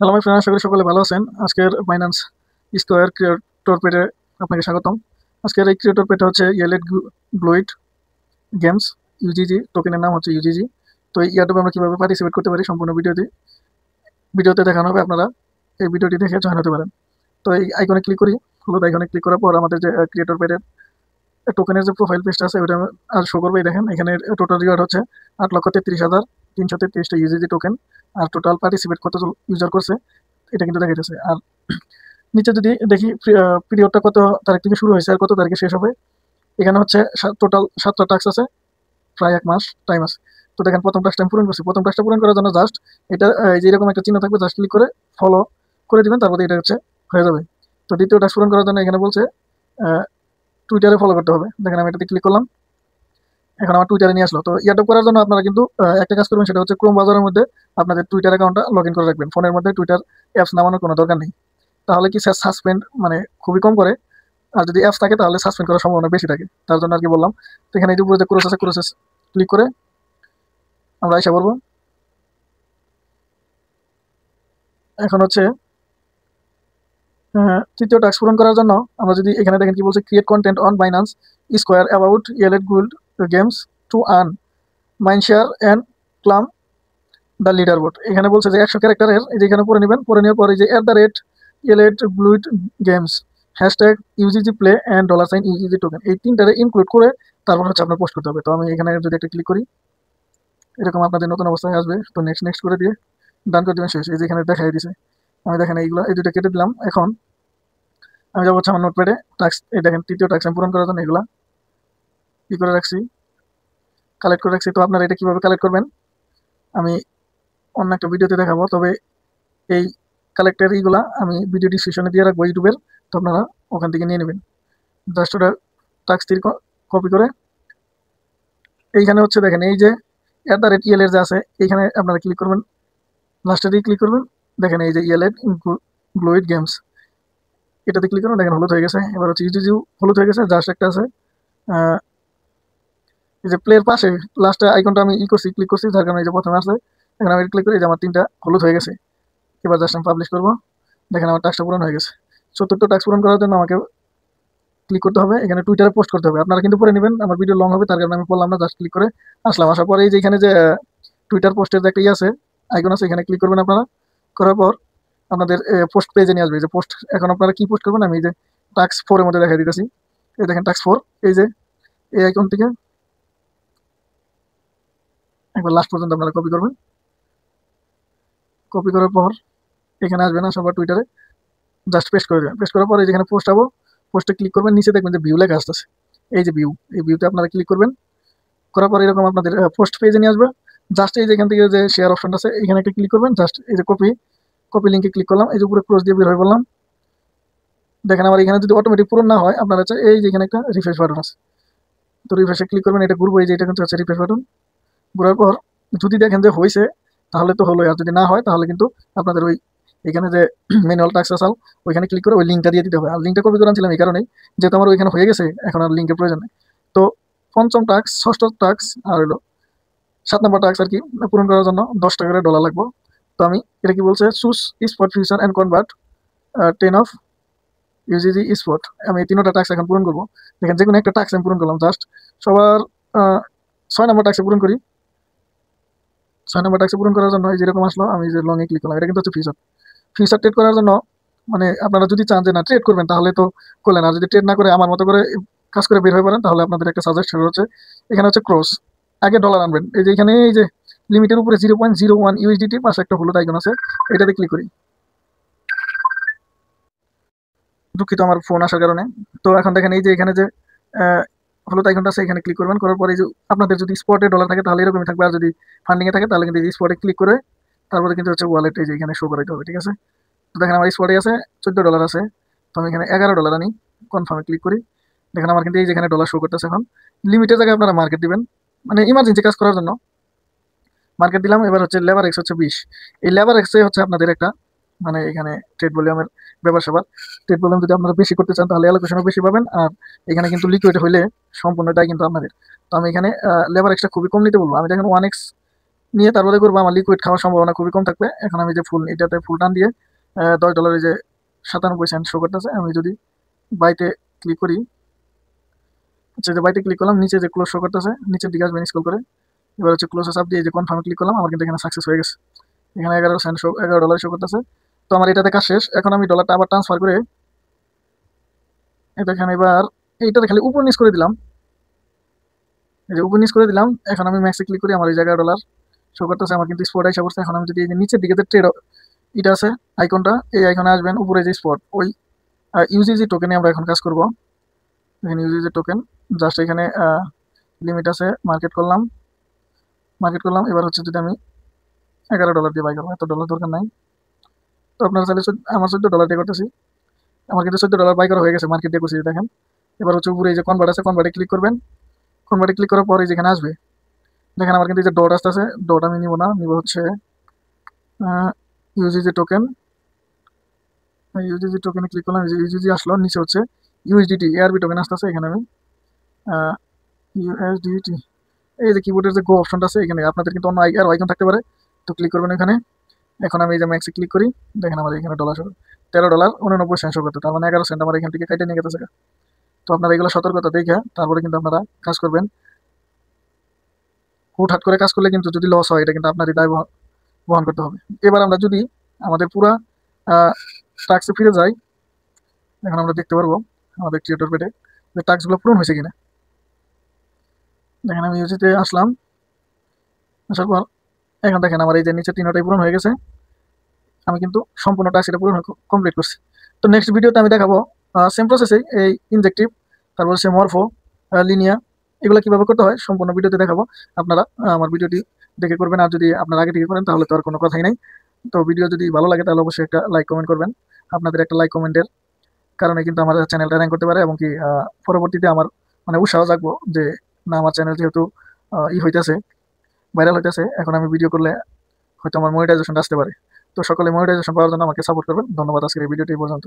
Hello my friend, আশা করি সকলে ভালো আছেন। আজকের বাইন্যান্স স্কোয়ার ক্রিয়েটর পেজে আপনাকে স্বাগতম। আজকের এই ক্রিয়েটর পেজটা হচ্ছে ইয়েলেট গ্লোইড গেমস ইউজিজি, টোকেনের নাম হচ্ছে ইউজিজি। তো এই ইয়ারটাতে আমরা কীভাবে পার্টিসিপেট করতে পারি সম্পূর্ণ ভিডিওতে দেখানো হবে। আপনারা এই ভিডিওটি দেখে জয়েন হতে পারেন। তো এই আইকনে ক্লিক করি। হলুদ আইকনে ক্লিক করার পর আমাদের যে ক্রিয়েটর পেজের টোকেনের যে প্রোফাইল পেজটা আছে ওটা আর শো করবে। দেখেন এখানে টোটাল রিওয়ার্ড হচ্ছে 8,33,333টা ইউজিজি টোকেন। আর টোটাল পার্টিসিপেট কতজন ইউজার করছে এটা কিন্তু দেখাইতেছে। আর নিচে যদি দেখি পিরিয়ডটা কত তারিখ থেকে শুরু হয়েছে আর কত তারিখে শেষ হবে, এখানে হচ্ছে টোটাল 7টা টাস্ক আছে, প্রায় 1 মাস টাইম আছে। তো দেখেন প্রথম টাস্কটা আমি পূরণ করছি। প্রথম টাস্কটা পূরণ করার জন্য জাস্ট এটা এই যে এরকম একটা চিহ্ন থাকবে, জাস্ট ক্লিক করে ফলো করে দিবেন, তারপরে এটা হচ্ছে হয়ে যাবে। তো দ্বিতীয় টাস্ক পূরণ করার জন্য এখানে বলছে টুইটারে ফলো করতে হবে। দেখেন আমি এটাতে ক্লিক করলাম, এখন আমার টুইটারে নিয়ে আসলো। তো ইয়াটা করার জন্য আপনারা কিন্তু একটা কাজ করবেন, সেটা হচ্ছে ক্রোম ব্রাউজারের মধ্যে আপনাদের টুইটার অ্যাকাউন্টটা লগ ইন করে রাখবেন। ফোনের মধ্যে টুইটার অ্যাপস নামানোর কোনো দরকার নেই, তাহলে কি সাসপেন্ড মানে খুবই কম করে। আর যদি অ্যাপস থাকে তাহলে সাসপেন্ড করার সম্ভাবনা বেশি থাকে, তার জন্য আর কি বললাম। তো এখানে এই যে উপরে যে ক্রোস আছে, ক্রোসেস ক্লিক করে আমরা আশা করবো। এখন হচ্ছে তৃতীয় টাস্ক পূরণ করার জন্য আমরা যদি এখানে দেখেন কি বলছে, create content on Binance Square about Yield Guild Games to earn mindshare and claim the leaderboard. এখানে বলছে যে 100 ক্যারেক্টারের এই যে এখানে পড়ে নেবেন, পড়ে নেওয়ার পরে যে @Yield Guild Games hashtag YGG play and $sign YGG token, এই তিনটারে ইনক্লুড করে তারপর হচ্ছে আপনার পোস্ট করতে হবে। তো আমি এখানে যদি একটা ক্লিক করি, এরকম আপনাদের নতুন অবস্থায় আসবে। তো নেক্সট নেক্সট করে দিয়ে ডান করে দেবেন, শেষ। এই যে এখানে দেখাই দিছে, আমি দেখেন এইগুলো এই দুটো কেটে দিলাম। এখন আমি যাবো হচ্ছে আমার নোটপ্যাডে টাস্ক। এই দেখেন তৃতীয় টাস্ক আমি পূরণ করার জন্য এগুলা কি করে রাখছি, কালেক্ট করে রাখছি। তো আপনারা এটা কীভাবে কালেক্ট করবেন আমি অন্য একটা ভিডিওতে দেখাবো, তবে এই কালেক্টের এইগুলা আমি ভিডিও ডিসক্রিপশনে দিয়ে রাখবো ইউটিউবের। তো আপনারা ওখান থেকে নিয়ে নেবেন। জাস্ট ওটা টাস্ক কপি করে এইখানে হচ্ছে দেখেন এই যে @ইয়েলের যে আছে এইখানে আপনারা ক্লিক করবেন, লাস্টে দিয়ে ক্লিক করবেন। দেখেন এই যে ইয়েলেট গ্লোইড গেমস, এটাতে ক্লিক করবেন। দেখেন হলুদ হয়ে গেছে। এবার হচ্ছে ইউজিজিও হলুদ হয়ে গেছে, জাস্ট একটা আছে এই যে প্লের পাশে লাস্টে আইকনটা আমি ক্লিক করছি, যার কারণে এই যে প্রথমে আছে। এখন আমি ক্লিক করি, যে আমার 3টা হলুদ হয়ে গেছে। এবার জাস্ট আমি পাবলিশ করবো। দেখেন আমার টাস্কটা পূরণ হয়ে গেছে। 70টা টাস্ক পূরণ করার জন্য আমাকে ক্লিক করতে হবে, এখানে টুইটারে পোস্ট করতে হবে। আপনারা কিন্তু পরে নেবেন, আমার ভিডিও লং হবে, তার কারণে আমি বললাম না। জাস্ট ক্লিক করে আসলাম, আসার পরে এই যে এখানে যে টুইটার পোস্টের যে একটা আছে আইকন আছে, এখানে ক্লিক করবেন আপনারা। করার পর আপনাদের পোস্ট পেজে নিয়ে আসবে। যে পোস্ট এখন আপনারা কি পোস্ট করবেন আমি এই যে টাস্ক 4 এর মধ্যে দেখাই দিতেছি। এই দেখেন টাস্ক 4, এই যে এই আইকন থেকে একবার লাস্ট পর্যন্ত আপনারা কপি করবেন। কপি করার পর এখানে আসবেন, আসার পর টুইটারে জাস্ট পেস্ট করে দেবেন। পেস্ট করার পর এই যেখানে পোস্ট পাবো, পোস্টে ক্লিক করবেন। নিচে দেখবেন যে ভিউ লেখা আসতেছে, এই যে ভিউ, এই ভিউতে আপনারা ক্লিক করবেন। করার পর এরকম আপনাদের পোস্ট পেজে নিয়ে আসবে। জাস্ট এই যে এখান থেকে যে শেয়ার অপশনটা আছে এখানে একটা ক্লিক করবেন। জাস্ট এই যে কপি লিঙ্কে ক্লিক করলাম, এই যে উপরে ক্রস দিয়ে বের হয়ে বললাম। দেখেন আমার এখানে যদি অটোমেটিক পূরণ না হয়, আপনারা হচ্ছে এই যে এখানে একটা রিফ্রেশ বাটন আছে, তো রিফ্রেশে ক্লিক করবেন। এটা ঘুরবো, এই যে এটা কিন্তু হচ্ছে রিফ্রেশ বাটন। ঘোরার পর যদি দেখেন যে হয়েছে তাহলে তো হলোই, আর যদি না হয় তাহলে কিন্তু আপনাদের ওই এখানে যে ম্যানুয়াল টাস্ক আসাল ওইখানে ক্লিক করে ওই লিঙ্কটা দিয়ে দিতে হবে। আর লিঙ্কটা কপি করে আনছিলাম এই কারণেই, যেহেতু আমার ওইখানে হয়ে গেছে, এখন আর লিঙ্কের প্রয়োজন নেই। তো পঞ্চম টাস্ক, ষষ্ঠ টাস্ক আর হলো 7 নম্বর টাস্ক আর কি পূরণ করার জন্য $10 করে ডলার লাগবে। তো আমি এটা কি বলছে, choose spot future and convert 10 of YGG spot. আমি এই 3টা টাস্ক এখন পূরণ করবো। দেখেন যে কোনো একটা টাস্ক আমি পূরণ করলাম। জাস্ট সবার 6 নম্বর টাস্কে পূরণ করি। 6 নম্বর টাস্ক পূরণ করার জন্য এই যেরকম আসলো, আমি যে লং এ ক্লিক করলাম। এটা কিন্তু হচ্ছে ফিউচার ট্রেড করার জন্য। মানে আপনারা যদি চান যে না ট্রেড করবেন তাহলে তো করলেন, আর যদি ট্রেড না করে আমার মতো করে কাজ করে বের হয়ে পড়েন, তাহলে আপনাদের একটা সাজেস্ট হচ্ছে এখানে হচ্ছে ক্রস, আগে ডলার আনবেন। এই যে এখানে এই যে লিমিটের উপরে 0.01 ইউএসডিটি পাশে একটা হলুদ আইকন আছে, এটাতে ক্লিক করি। দুঃখিত আমার ফোন আসার কারণে। তো এখন দেখেন এই যে এখানে যে হলুদ আইকনটা আছে, এখানে ক্লিক করবেন। করার পরে যে আপনাদের যদি স্পটে ডলার থাকে তাহলে এরকমই থাকবে, আর যদি ফান্ডিংয়ে থাকে তাহলে কিন্তু এই স্পটে ক্লিক করে তারপরে কিন্তু হচ্ছে ওয়ালেট এই যে এখানে শো করাইতে হবে। ঠিক আছে, তো দেখেন আমার স্পটে আছে $14 আছে। তো আমি এখানে $11 আনি, কনফার্মে ক্লিক করি। দেখেন আমার কিন্তু এই যেখানে ডলার শো করতেছে। এখন লিমিটের জায়গায় আপনারা মার্কেট দিবেন, মানে ইমার্জেন্সি কাজ করার জন্য মার্কেট দিলাম। এবার হচ্ছে লেবার এক্স হচ্ছে 20। এই লেবার এক্সে হচ্ছে আপনাদের একটা মানে এখানে ট্রেড ভলিউমের ব্যাপার স্যাপার। ট্রেড ভলিউম যদি আপনারা বেশি করতে চান তাহলে অ্যালোকেশনও বেশি পাবেন, আর এখানে কিন্তু লিকুইড হইলে সম্পূর্ণটাই কিন্তু আপনাদের। তো আমি এখানে লেবার এক্সটা খুবই কম নিতে বলবো। আমি দেখেন 1x নিয়ে তারপরে করবো আমার লিকুইড খাওয়ার সম্ভাবনা খুবই কম থাকবে। এখন আমি যে ফুল এটাতে ফুল টান দিয়ে $10 যে 97 সেন্ট শো করতেছে, আমি যদি বাইতে ক্লিক করি, আচ্ছা যে বাইতে ক্লিক করলাম, নিচে যে ক্লোজ শো করতেছে নিচের দিকে আসবেন স্ক্রল করে, এবার হচ্ছে ক্লোজে চাপ দিয়ে যে কনফার্মে ক্লিক করলাম, আমার কিন্তু এখানে সাকসেস হয়ে গেছে। এখানে 11 সেন্ট শো, $11 শো করতেছে। তো আমার এটাতে কাজ শেষ। এখন আমি ডলারটা আবার ট্রান্সফার করে এটা এখানে এবার এইটাতে খালি উপর নিচ করে দিলাম, এই যে উপর নিচ করে দিলাম। এখন আমি ম্যাক্সে ক্লিক করি, আমার এই জায়গায় $11 শো করতেছে, আমার কিন্তু স্পট আইসা পড়ছে। এখন আমি যদি এই যে নিচের দিকে যে ট্রেড এটা আছে আইকনটা, এই আইকনে আসবেন, উপরে যে স্পট ওই ইউজিজি টোকেনে আমরা এখন কাজ করব। এখানে ইউজিজি টোকেন জাস্ট এখানে লিমিট আছে, মার্কেট করলাম। এবার হচ্ছে যদি আমি $11 দিয়ে বাই করবো, এত ডলার দরকার নাই। তো আপনারা চাইলে আমার $14 দিয়ে করতেছি, আমার কিন্তু $14 বাই করা হয়ে গেছে, মার্কেট দিয়ে করছি দেখেন। এবার হচ্ছে উপরে এই যে কনভার্ট আছে, কনভার্টে ক্লিক করবেন। কনভার্টে ক্লিক করার পরে যেখানে আসবে দেখেন আমার কিন্তু এই যে ডট আসতেছে, ডট আমি নিব না, নিব হচ্ছে ইউজিজি টোকেন। ইউজিজি টোকেনে ক্লিক করলাম, ইউজিজি আসলো, নিচে হচ্ছে ইউএসডিটি এআরবি টোকেন আসতেছে। এখানে আমি ইউএসডিটি, এই যে কিবোর্ডের যে গো অপশনটা আছে, এখানে আপনাদের কিন্তু অন্য আর আইকন থাকতে পারে, তো ক্লিক করবেন এখানে। এখন আমি এই যে ম্যাক্সে ক্লিক করি, দেখেন আমার এখানে ডলার $13.89 শো করতে, তার মানে 11 সেন্ট আমার এখান থেকে কেটে নিয়ে গেছে। তো আপনারা এগুলো সতর্কতা দেখে তারপরে কিন্তু আপনারা কাজ করবেন। হুটহাট করে কাজ করলে কিন্তু যদি লস হয়, এটা কিন্তু আপনারই দায় বহন করতে হবে। এবার আমরা যদি আমাদের পুরা টাস্কে ফিরে যাই, এখন আমরা দেখতে পারবো আমাদের ক্রিয়েটর পেটে যে টাস্কগুলো পূরণ হয়েছে কিনা। দেখেন আমি ইউজিতে আসলাম, আসার পর এখন দেখেন আমার এই যে নিচে 3টাই পূরণ হয়ে গেছে, আমি কিন্তু সম্পূর্ণ টাস্ক এটা পূরণ কমপ্লিট করছি। তো নেক্সট ভিডিওতে আমি দেখাবো সেম প্রসেসে এই ইনজেক্টিভ, তারপর হচ্ছে মরফো, লিনিয়া, এগুলো কিভাবে করতে হয় সম্পূর্ণ ভিডিওতে দেখাবো। আপনারা আমার ভিডিওটি দেখে করবেন, আর যদি আপনারা আগে থেকে করেন তাহলে তো আর কোনো কথাই নাই। তো ভিডিও যদি ভালো লাগে তাহলে অবশ্যই একটা লাইক কমেন্ট করবেন। আপনাদের একটা লাইক কমেন্টের কারণে কিন্তু আমার চ্যানেলটা র্যাঙ্ক করতে পারে, এবং কি পরবর্তীতে আমার মানে উৎসাহ জাগবো যে না, আমার চ্যানেল যেহেতু হইতেছে, ভাইরাল হইতেছে, এখন আমি ভিডিও করলে হয়তো আমার মনিটাইজেশনটা আসতে পারে। তো সকলে মনিটাইজেশন পাওয়ার জন্য আমাকে সাপোর্ট করবেন। ধন্যবাদ, আজকের এই ভিডিওটি এই পর্যন্ত।